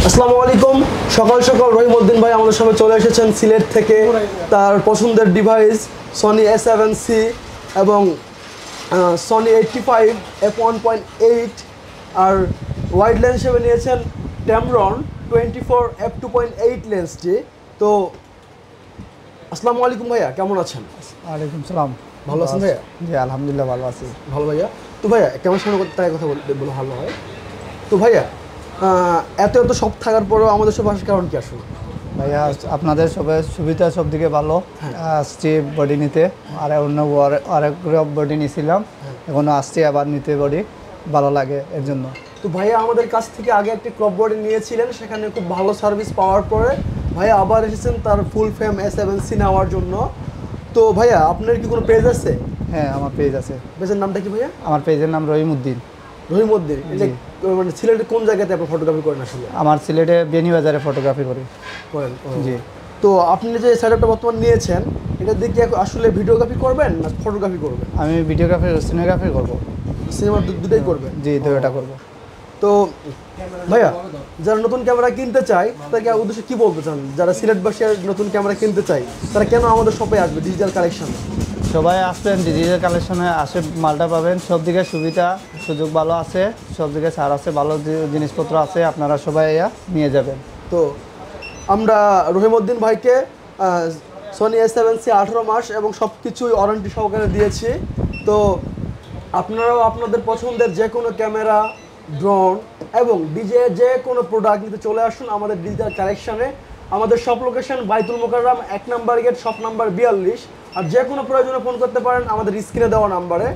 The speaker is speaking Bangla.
আসসালামু আলাইকুম। সকাল সকাল রহিমউদ্দিন ভাই আমাদের সামনে চলে এসেছেন সিলেট থেকে। তার পছন্দের ডিভাইস সনি A7C এবং সনি 85 f1.8 আর ওয়াইড লেন্স হিসেবে নিয়েছেন Tamron 24 f2.8 লেন্সটি। তো আসসালামু আলাইকুম ভাইয়া, কেমন আছেন? ওয়ালাইকুম সালাম। ভালো আছেন ভাইয়া? জি আলহামদুলিল্লাহ ভালো আছি। ভালো ভাইয়া। তো ভাইয়া কেমন সামনে তাই কথা বলতে বলে ভালো হয়। তো ভাইয়া এত এত সব থাকার পরেও আমাদের সব আসার কারণ কি আসলে? ভাইয়া আপনাদের সবাই সুবিধা সব দিকে ভালো। আসছি বডি নিতে, আর অন্য আরেক বডি নিয়েছিলাম, এখনো আসছি আবার নিতে বডি, ভালো লাগে এর জন্য। তো ভাইয়া আমাদের কাছ থেকে আগে একটি ক্রপ বডি নিয়েছিলেন, সেখানে খুব ভালো সার্ভিস পাওয়ার পরে ভাইয়া আবার এসেছেন তার ফুল ফ্রেম A7C নেওয়ার জন্য। তো ভাইয়া আপনার কি কোনো পেজ আছে? হ্যাঁ আমার পেজ আছে। পেজের নামটা কি ভাইয়া? আমার পেজের নাম রহিমউদ্দিন। রহিমউদ্দিন। এটা মানে সিলেটের কোন জায়গাতে আপনি ফটোগ্রাফি করেন আসলে? আমার সিলেটে বেনিবাজারে ফটোগ্রাফি করি। করেন জি। তো আপনি যে সেটআপটা বর্তমান নিয়েছেন, এটা দিয়ে কি আসলে ভিডিওগ্রাফি করবেন না ফটোগ্রাফি করবেন? আমি ভিডিওগ্রাফি সিনেগ্রাফি করবো। সিনেমা দুটোই করবেন? জি দুটোটা করবো। তো ভাইয়া যারা নতুন ক্যামেরা কিনতে চায় তাদেরকে উদ্দেশ্যে কি বলতে চান? যারা সিলেটবাসী নতুন ক্যামেরা কিনতে চায় তারা কেন আমাদের শপে আসবে ডিজিটাল কালেকশনে? সবাই আসবেন, ডিজিটাল কালেকশনে আসে মালটা পাবেন, সব দিকে সুবিধা সুযোগ ভালো আছে, সব দিকে ছাড় আছে, ভালো জিনিসপত্র আছে, আপনারা সবাই নিয়ে যাবেন। তো আমরা রহিমউদ্দিন ভাইকে সনি A7C 18 মাস এবং সব কিছুই ওয়ারেন্টি সহকারে দিয়েছি। তো আপনারাও আপনাদের পছন্দের যে কোনো ক্যামেরা, ড্রোন এবং ডিজে যে কোনো প্রোডাক্ট নিতে চলে আসুন আমাদের ডিজিটাল কালেকশানে। আমাদের শপ লোকেশন বাইতুল মোকাররম 1 নম্বর গেট, শপ নাম্বার 42। আর যে কোনো প্রয়োজনে ফোন করতে পারেন আমাদের স্ক্রিনে দেওয়া নাম্বারে।